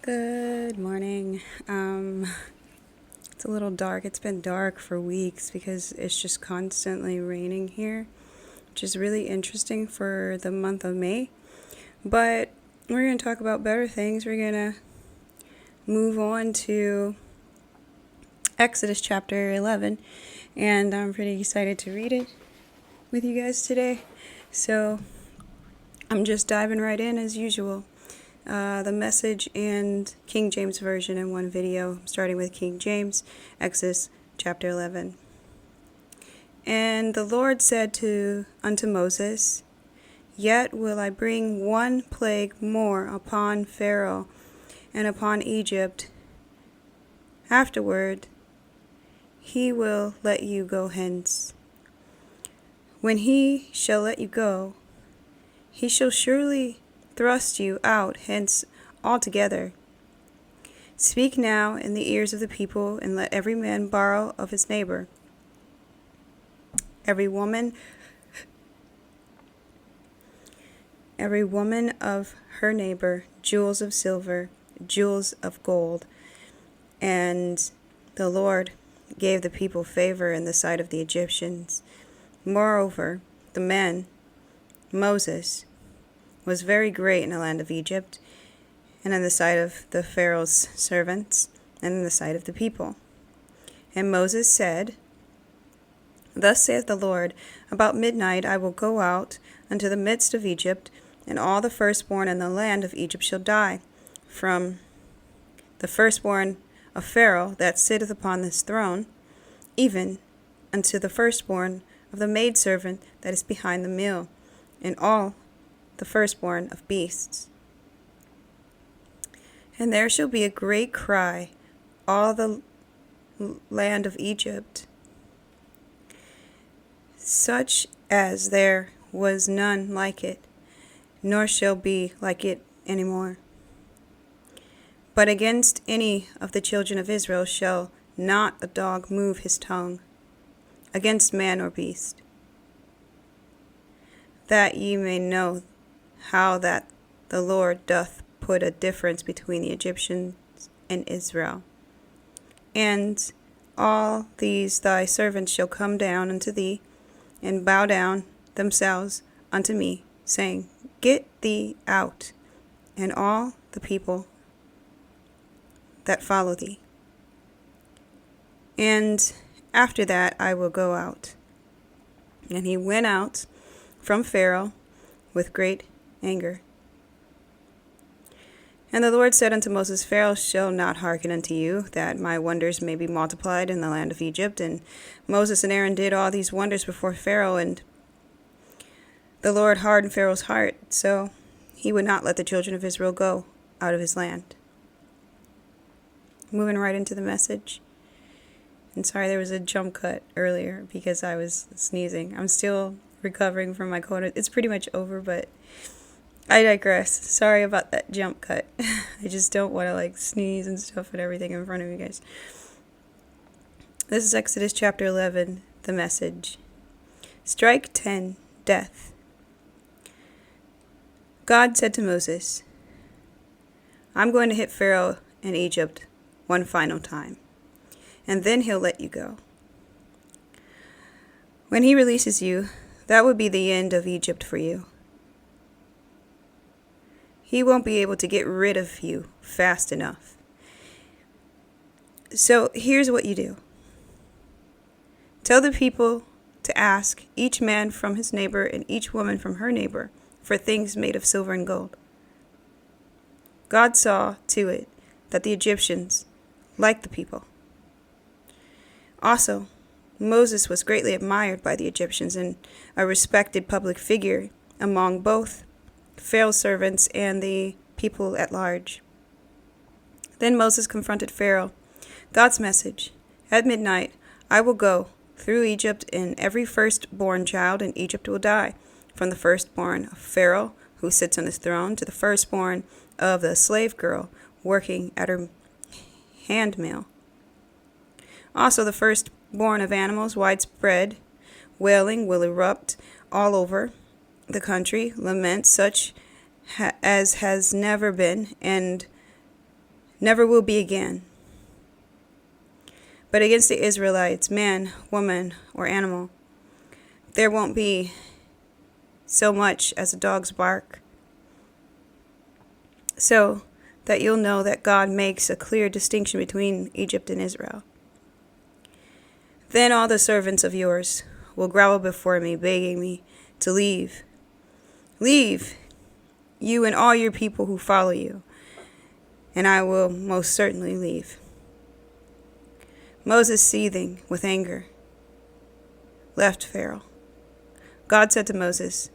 Good morning. It's a little dark. It's been dark for weeks because it's just constantly raining here, which is really interesting for the month of May. But we're going to talk about better things. We're going to move on to Exodus chapter 11, and I'm pretty excited to read it with you guys today. So I'm just diving right in as usual. The Message and King James Version in one video, starting with King James, Exodus chapter 11. And the Lord said unto Moses, Yet will I bring one plague more upon Pharaoh and upon Egypt. Afterward he will let you go hence. When he shall let you go, he shall surely thrust you out hence altogether. Speak now in the ears of the people, and let every man borrow of his neighbor, every woman of her neighbor, jewels of silver, jewels of gold. And the Lord gave the people favor in the sight of the Egyptians. Moreover, the man, Moses, was very great in the land of Egypt, and in the sight of the Pharaoh's servants, and in the sight of the people. And Moses said, Thus saith the Lord, About midnight I will go out unto the midst of Egypt, and all the firstborn in the land of Egypt shall die, from the firstborn of Pharaoh that sitteth upon this throne, even unto the firstborn of the maidservant that is behind the mill, and all the firstborn of beasts. And there shall be a great cry, all the land of Egypt, such as there was none like it, nor shall be like it any more. But against any of the children of Israel shall not a dog move his tongue, against man or beast, that ye may know how that the Lord doth put a difference between the Egyptians and Israel. And all these thy servants shall come down unto thee, and bow down themselves unto me, saying, Get thee out, and all the people that follow thee. And after that I will go out. And he went out from Pharaoh with great anger. And the Lord said unto Moses, Pharaoh shall not hearken unto you, that my wonders may be multiplied in the land of Egypt. And Moses and Aaron did all these wonders before Pharaoh, and the Lord hardened Pharaoh's heart, so he would not let the children of Israel go out of his land. Moving right into the Message. And sorry, there was a jump cut earlier because I was sneezing. I'm still recovering from my cold. It's pretty much over, but I digress. Sorry about that jump cut. I just don't want to sneeze and stuff and everything in front of you guys. This is Exodus chapter 11, the Message. Strike 10, death. God said to Moses, I'm going to hit Pharaoh in Egypt one final time, and then he'll let you go. When he releases you, that would be the end of Egypt for you. He won't be able to get rid of you fast enough. So here's what you do. Tell the people to ask each man from his neighbor and each woman from her neighbor for things made of silver and gold. God saw to it that the Egyptians liked the people. Also, Moses was greatly admired by the Egyptians and a respected public figure among both Pharaoh's servants and the people at large. Then Moses confronted Pharaoh. God's message. At midnight I will go through Egypt, and every firstborn child in Egypt will die, from the firstborn of Pharaoh, who sits on his throne, to the firstborn of the slave girl working at her handmill. Also the firstborn of animals, widespread wailing will erupt all over the country, lament such as has never been, and never will be again. But against the Israelites, man, woman, or animal, there won't be so much as a dog's bark. So that you'll know that God makes a clear distinction between Egypt and Israel. Then all the servants of yours will grovel before me, begging me to leave. Leave, you and all your people who follow you, and I will most certainly leave. Moses, seething with anger, left Pharaoh. God said to Moses,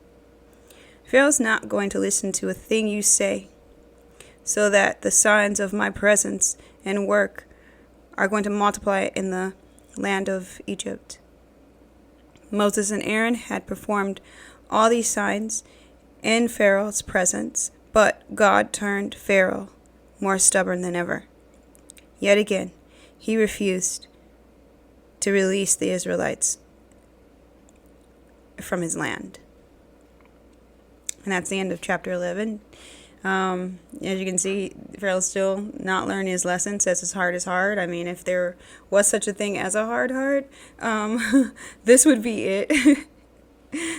Pharaoh's not going to listen to a thing you say, so that the signs of my presence and work are going to multiply in the land of Egypt. Moses and Aaron had performed all these signs in Pharaoh's presence, but God turned Pharaoh more stubborn than ever. Yet again, he refused to release the Israelites from his land. And that's the end of chapter 11. As you can see, Pharaoh's still not learning his lesson, says his heart is hard. I mean, if there was such a thing as a hard heart, this would be it.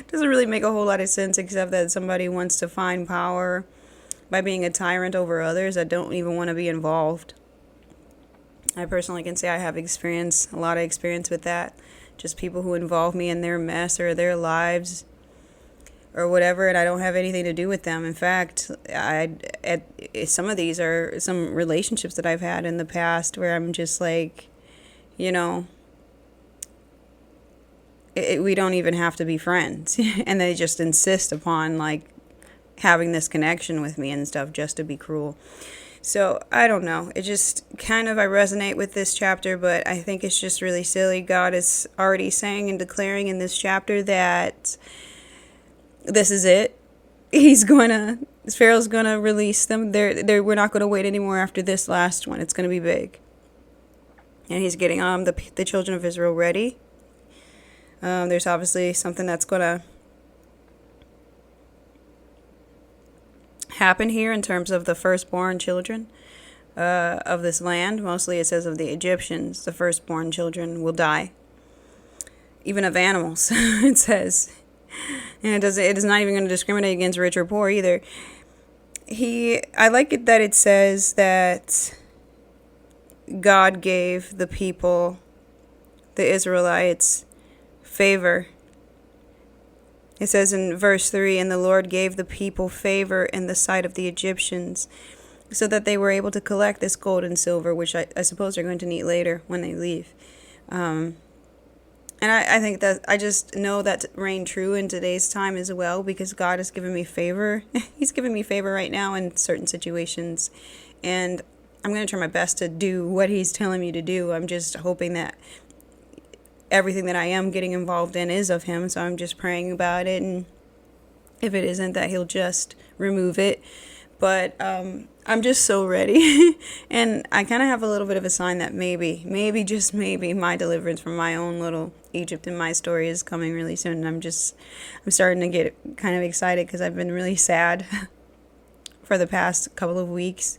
Doesn't really make a whole lot of sense, except that somebody wants to find power by being a tyrant over others that don't even want to be involved. I personally can say I have a lot of experience with that. Just people who involve me in their mess or their lives or whatever, and I don't have anything to do with them. In fact, some of these are some relationships that I've had in the past where I'm just like, we don't even have to be friends. And they just insist upon like having this connection with me and stuff just to be cruel. So I don't know. It just kind of, I resonate with this chapter, but I think it's just really silly. God is already saying and declaring in this chapter that this is it. Pharaoh's gonna release them. We're not gonna wait anymore after this last one. It's gonna be big. And he's getting the children of Israel ready. There's obviously something that's gonna happen here in terms of the firstborn children of this land. Mostly it says of the Egyptians, the firstborn children will die. Even of animals, it says. And it is not even going to discriminate against rich or poor either. I like it that it says that God gave the people, the Israelites, favor. It says in verse 3, and the Lord gave the people favor in the sight of the Egyptians, so that they were able to collect this gold and silver, which I suppose they're going to need later when they leave. And I think that I just know that reign true in today's time as well, because God has given me favor. He's giving me favor right now in certain situations. And I'm going to try my best to do what he's telling me to do. I'm just hoping that everything that I am getting involved in is of him. So I'm just praying about it. And if it isn't, that he'll just remove it. But I'm just so ready. And I kind of have a little bit of a sign that maybe, just maybe, my deliverance from my own little Egypt in my story is coming really soon. And I'm starting to get kind of excited because I've been really sad for the past couple of weeks.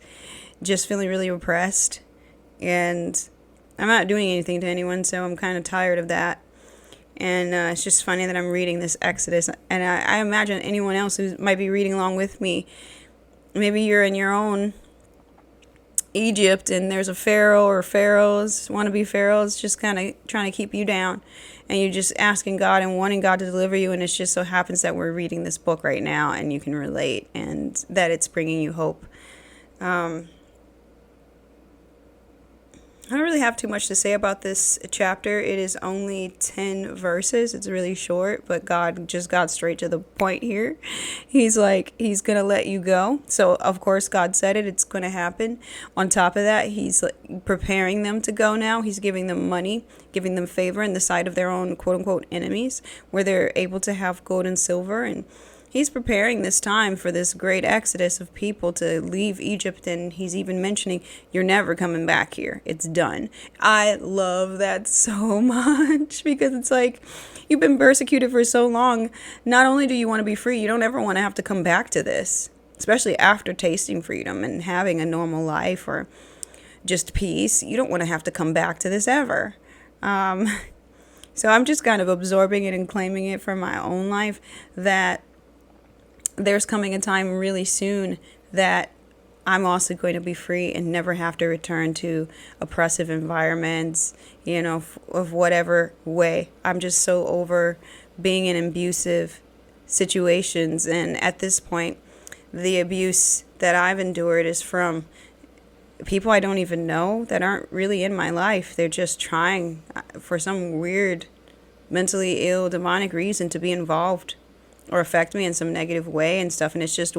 Just feeling really oppressed. And I'm not doing anything to anyone, so I'm kind of tired of that. And it's just funny that I'm reading this Exodus. And I imagine anyone else who might be reading along with me, maybe you're in your own Egypt and there's a Pharaoh or pharaohs, wannabe pharaohs, just kind of trying to keep you down. And you're just asking God and wanting God to deliver you. And it just so happens that we're reading this book right now and you can relate and that it's bringing you hope. I don't really have too much to say about this chapter. It is only 10 verses. It's really short, but God just got straight to the point here. He's like, he's going to let you go. So, of course, God said it. It's going to happen. On top of that, he's preparing them to go now. He's giving them money, giving them favor in the sight of their own quote-unquote enemies, where they're able to have gold and silver. And he's preparing this time for this great exodus of people to leave Egypt, and he's even mentioning, you're never coming back here. It's done. I love that so much because it's like, you've been persecuted for so long. Not only do you want to be free, you don't ever want to have to come back to this, especially after tasting freedom and having a normal life or just peace. You don't want to have to come back to this ever. So I'm just kind of absorbing it and claiming it for my own life, that there's coming a time really soon that I'm also going to be free and never have to return to oppressive environments, of whatever way. I'm just so over being in abusive situations. And at this point, the abuse that I've endured is from people I don't even know that aren't really in my life. They're just trying for some weird, mentally ill, demonic reason to be involved or affect me in some negative way and stuff. And it's just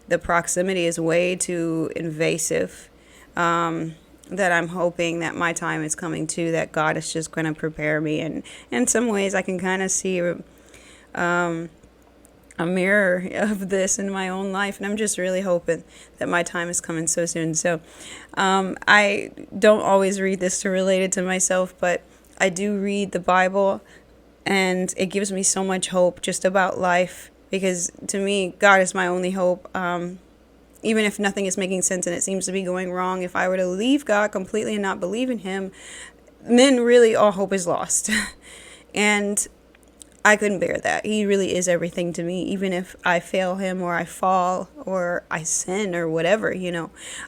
the proximity is way too invasive, that I'm hoping that my time is coming too, that God is just going to prepare me. And in some ways I can kind of see a mirror of this in my own life, and I'm just really hoping that my time is coming so soon. So I don't always read this to relate it to myself, but I do read the Bible, and it gives me so much hope just about life, because to me, God is my only hope. Even if nothing is making sense and it seems to be going wrong, if I were to leave God completely and not believe in him, then really all hope is lost. And I couldn't bear that. He really is everything to me. Even if I fail him, or I fall, or I sin, or whatever,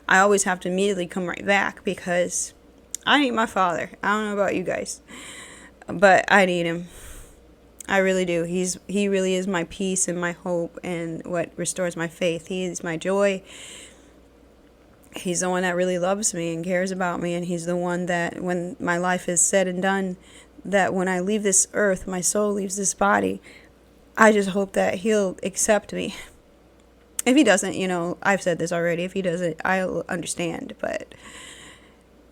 I always have to immediately come right back, because I need my Father. I don't know about you guys, but I need him. I really do. He really is my peace and my hope and what restores my faith. He is my joy. He's the one that really loves me and cares about me. And he's the one that when my life is said and done, that when I leave this earth, my soul leaves this body, I just hope that he'll accept me. If he doesn't, I've said this already. If he doesn't, I'll understand. But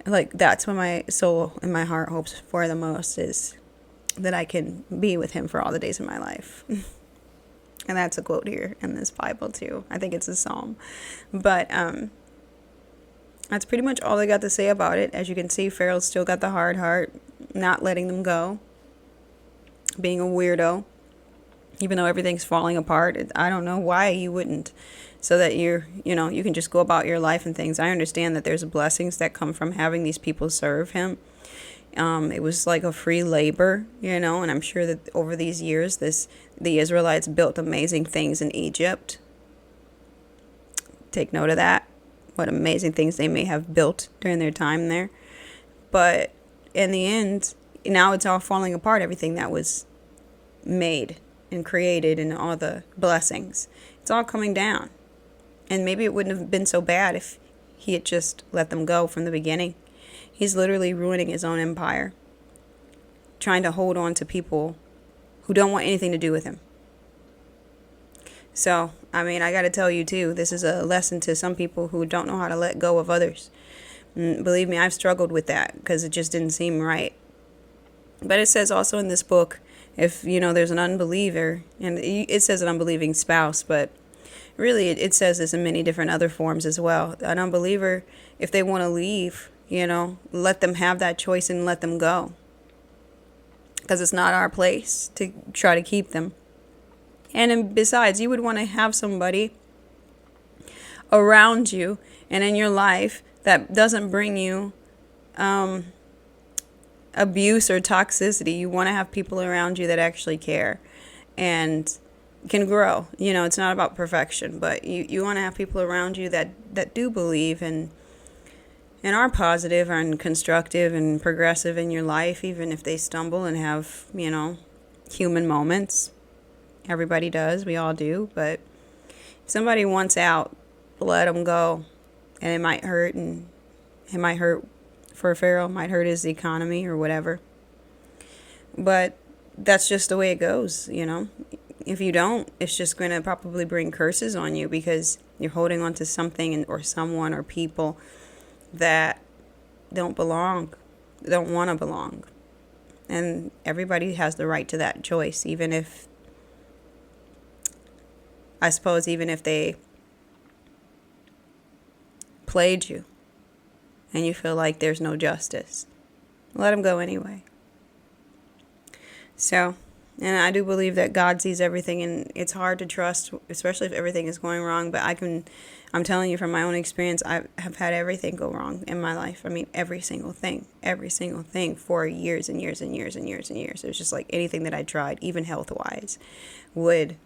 that's what my soul and my heart hopes for the most, is that I can be with him for all the days of my life. And that's a quote here in this Bible too. I think it's a psalm. But that's pretty much all I got to say about it. As you can see, Pharaoh's still got the hard heart, not letting them go, being a weirdo, even though everything's falling apart. I don't know why you wouldn't, so that you can just go about your life and things. I understand that there's blessings that come from having these people serve him. It was like a free labor, and I'm sure that over these years, the Israelites built amazing things in Egypt. Take note of that, what amazing things they may have built during their time there. But in the end, now it's all falling apart, everything that was made and created and all the blessings. It's all coming down. And maybe it wouldn't have been so bad if he had just let them go from the beginning. He's literally ruining his own empire, trying to hold on to people who don't want anything to do with him. So, I got to tell you too, this is a lesson to some people who don't know how to let go of others. Believe me, I've struggled with that because it just didn't seem right. But it says also in this book, if, there's an unbeliever, and it says an unbelieving spouse, but really it says this in many different other forms as well. An unbeliever, if they want to leave, let them have that choice and let them go. Because it's not our place to try to keep them. And besides, you would want to have somebody around you and in your life that doesn't bring you abuse or toxicity. You want to have people around you that actually care and can grow. It's not about perfection, but you want to have people around you that do believe and are positive and constructive and progressive in your life, even if they stumble and have, human moments. Everybody does. We all do. But if somebody wants out, let them go. And it might hurt, and it might hurt for Pharaoh, might hurt his economy or whatever. But that's just the way it goes, If you don't, it's just going to probably bring curses on you because you're holding on to something or someone or people that don't belong, don't want to belong. And everybody has the right to that choice, even if they played you and you feel like there's no justice. Let them go anyway. So And I do believe that God sees everything, and it's hard to trust, especially if everything is going wrong. But I'm telling you from my own experience, I have had everything go wrong in my life. I mean, every single thing for years and years and years and years and years. It was just like anything that I tried, even health-wise, would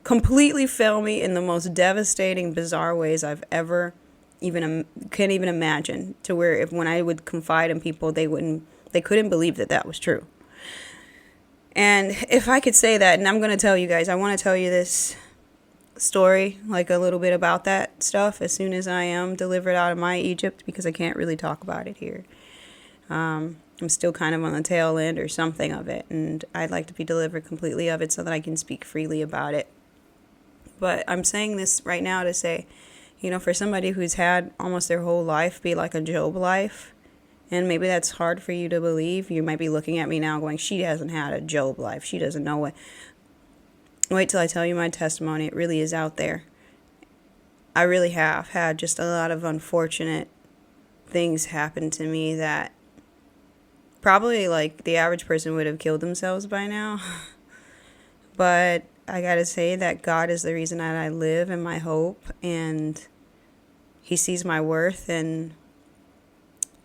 completely fail me in the most devastating, bizarre ways I've ever can't even imagine. To where when I would confide in people, they couldn't believe that was true. And if I could say that, and I'm going to tell you guys, I want to tell you this story, like a little bit about that stuff as soon as I am delivered out of my Egypt, because I can't really talk about it here. I'm still kind of on the tail end or something of it, and I'd like to be delivered completely of it so that I can speak freely about it. But I'm saying this right now to say, for somebody who's had almost their whole life be like a Job life, and maybe that's hard for you to believe. You might be looking at me now going, she hasn't had a Job life. She doesn't know what. Wait till I tell you my testimony. It really is out there. I really have had just a lot of unfortunate things happen to me that probably like the average person would have killed themselves by now. But I gotta say that God is the reason that I live and my hope, and He sees my worth, and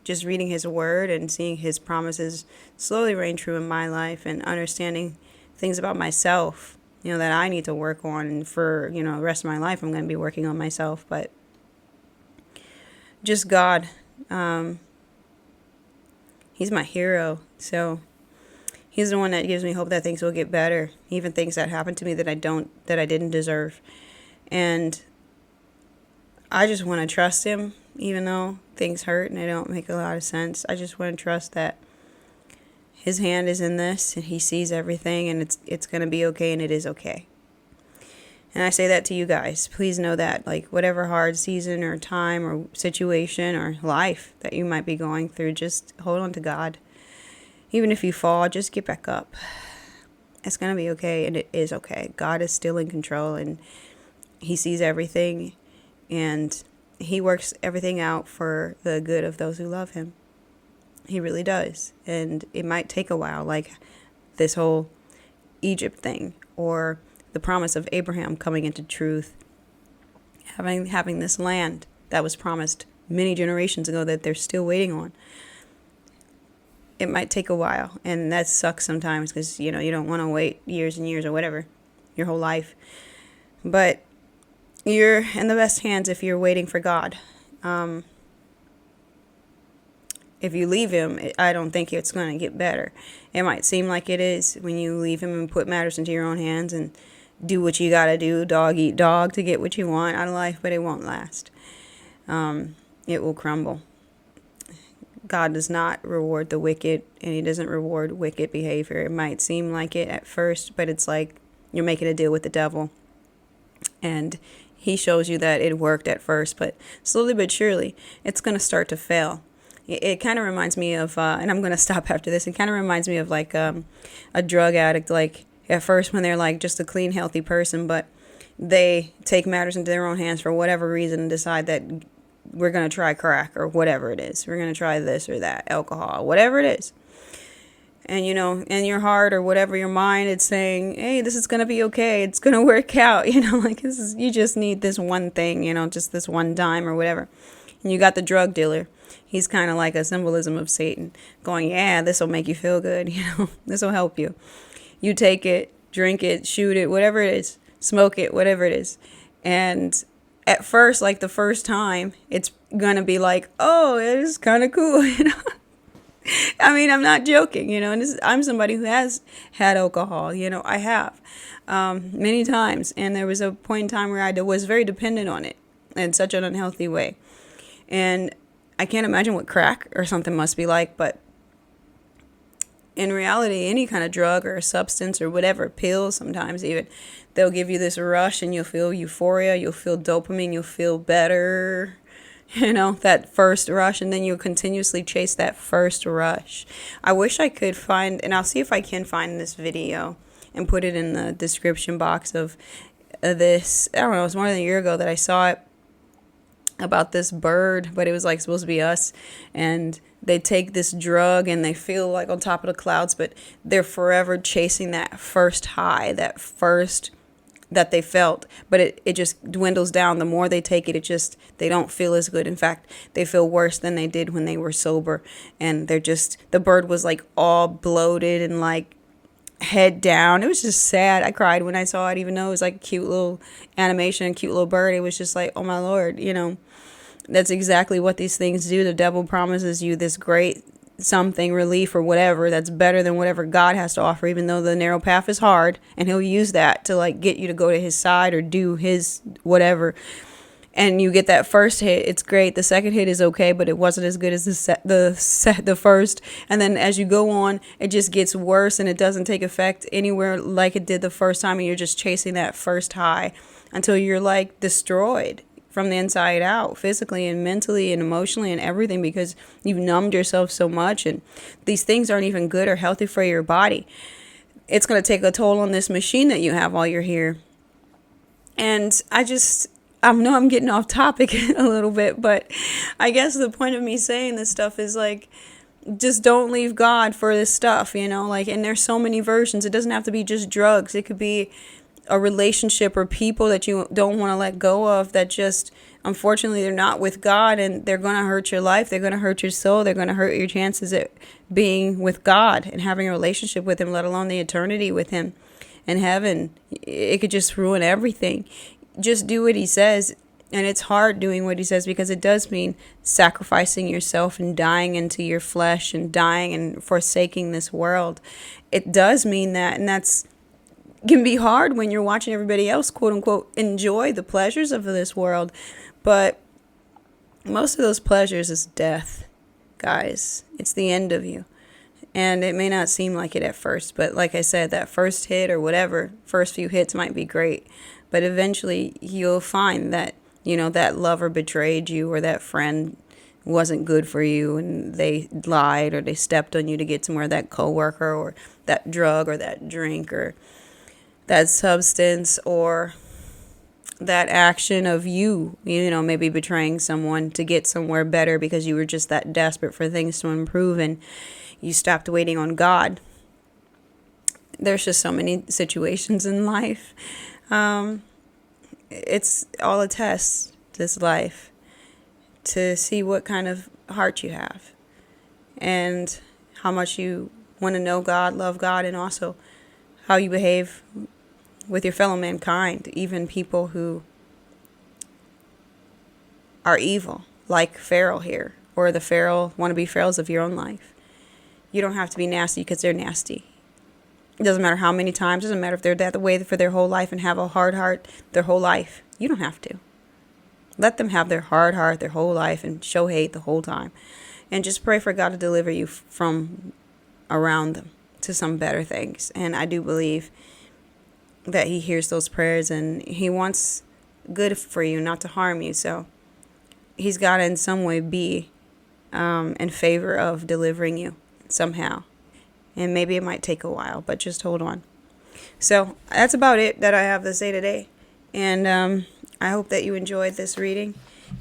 just reading His word and seeing His promises slowly reign true in my life, and understanding things about myself, that I need to work on. And for, the rest of my life, I'm going to be working on myself. But just God, He's my hero. So He's the one that gives me hope that things will get better. Even things that happened to me that I didn't deserve. And I just want to trust Him, even though things hurt and they don't make a lot of sense. I just want to trust that His hand is in this, and He sees everything, and it's going to be okay, and it is okay. And I say that to you guys. Please know that, like, whatever hard season or time or situation or life that you might be going through, just hold on to God. Even if you fall, just get back up. It's going to be okay, and it is okay. God is still in control, and He sees everything, and He works everything out for the good of those who love Him. He really does. And it might take a while, like this whole Egypt thing, or the promise of Abraham coming into truth, having this land that was promised many generations ago that they're still waiting on. It might take a while, and that sucks sometimes, because you don't want to wait years and years or whatever, your whole life. But you're in the best hands if you're waiting for God. If you leave Him, I don't think it's going to get better. It might seem like it is when you leave Him and put matters into your own hands and do what you got to do, dog eat dog, to get what you want out of life, but it won't last. It will crumble. God does not reward the wicked, and He doesn't reward wicked behavior. It might seem like it at first, but it's like you're making a deal with the devil, and he shows you that it worked at first, but slowly but surely, it's going to start to fail. It kind of reminds me of, and I'm going to stop after this, it kind of reminds me of like a drug addict, like at first when they're like just a clean, healthy person, but they take matters into their own hands for whatever reason and decide that we're going to try crack or whatever it is. We're going to try this or that, alcohol, whatever it is. And, in your heart or whatever, your mind, it's saying, hey, this is going to be okay. It's going to work out. Like you just need this one thing, just this one dime or whatever. And you got the drug dealer. He's kind of like a symbolism of Satan going, yeah, this will make you feel good. This will help you. You take it, drink it, shoot it, whatever it is, smoke it, whatever it is. And at first, like the first time, it's going to be like, oh, it is kind of cool, I mean, I'm not joking, and I'm somebody who has had alcohol, I have many times. And there was a point in time where I was very dependent on it in such an unhealthy way. And I can't imagine what crack or something must be like, but in reality, any kind of drug or a substance or whatever, pills sometimes even, they'll give you this rush and you'll feel euphoria, you'll feel dopamine, you'll feel better, that first rush, and then you'll continuously chase that first rush. I wish I could find, and I'll see if I can find this video and put it in the description box of this. I don't know, it was more than a year ago that I saw it, about this bird, but it was like supposed to be us, and they take this drug and they feel like on top of the clouds, but they're forever chasing that first high, that first that they felt, but it just dwindles down. The more they take it, they don't feel as good. In fact, they feel worse than they did when they were sober. And the bird was like all bloated and like head down. It was just sad. I cried when I saw it, even though it was like a cute little animation, a cute little bird. It was just like, oh my Lord, that's exactly what these things do. The devil promises you this great something, relief or whatever, that's better than whatever God has to offer, even though the narrow path is hard, and he'll use that to like get you to go to his side or do his whatever. And you get that first hit, it's great. The second hit is okay, but it wasn't as good as the first. And then as you go on, it just gets worse, and it doesn't take effect anywhere like it did the first time, and you're just chasing that first high until you're like destroyed from the inside out, physically and mentally and emotionally and everything, because you've numbed yourself so much, and these things aren't even good or healthy for your body. It's going to take a toll on this machine that you have while you're here. And I know I'm getting off topic a little bit, but I guess the point of me saying this stuff is like, just don't leave God for this stuff, like, and there's so many versions. It doesn't have to be just drugs. It could be a relationship or people that you don't want to let go of, that just, unfortunately, they're not with God, and they're going to hurt your life. They're going to hurt your soul. They're going to hurt your chances at being with God and having a relationship with him, let alone the eternity with him in heaven. It could just ruin everything. Just do what he says. And it's hard doing what he says, because it does mean sacrificing yourself and dying into your flesh and dying and forsaking this world. It does mean that, and that's can be hard when you're watching everybody else, quote unquote, enjoy the pleasures of this world. But most of those pleasures is death, guys. It's the end of you. And it may not seem like it at first, but like I said, that first hit or whatever, first few hits might be great. But eventually you'll find that, that lover betrayed you, or that friend wasn't good for you and they lied, or they stepped on you to get somewhere, that coworker, or that drug, or that drink, or that substance, or that action of you, maybe betraying someone to get somewhere better because you were just that desperate for things to improve and you stopped waiting on God. There's just so many situations in life. It's all a test, this life, to see what kind of heart you have and how much you want to know God, love God, and also how you behave with your fellow mankind, even people who are evil, like Pharaoh here, or the wannabe Pharaohs of your own life. You don't have to be nasty because they're nasty. It doesn't matter how many times, it doesn't matter if they're that way for their whole life and have a hard heart their whole life. You don't have to. Let them have their hard heart their whole life and show hate the whole time. And just pray for God to deliver you from around them to some better things. And I do believe that he hears those prayers, and he wants good for you, not to harm you. So he's got to in some way be in favor of delivering you somehow. And maybe it might take a while, but just hold on. So that's about it that I have to say today. And I hope that you enjoyed this reading.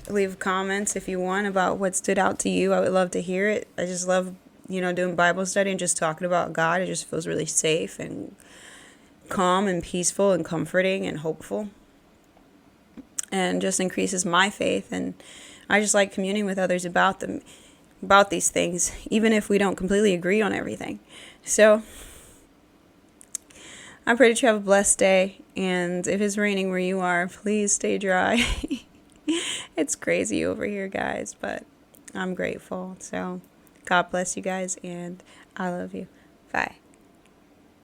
Leave comments if you want about what stood out to you. I would love to hear it. I just love, doing Bible study and just talking about God. It just feels really safe and calm and peaceful and comforting and hopeful, and just increases my faith. And I just like communing with others about these things, even if we don't completely agree on everything. So I pray that you have a blessed day, and if it's raining where you are, please stay dry. It's crazy over here, guys, but I'm grateful. So God bless you guys, and I love you. Bye.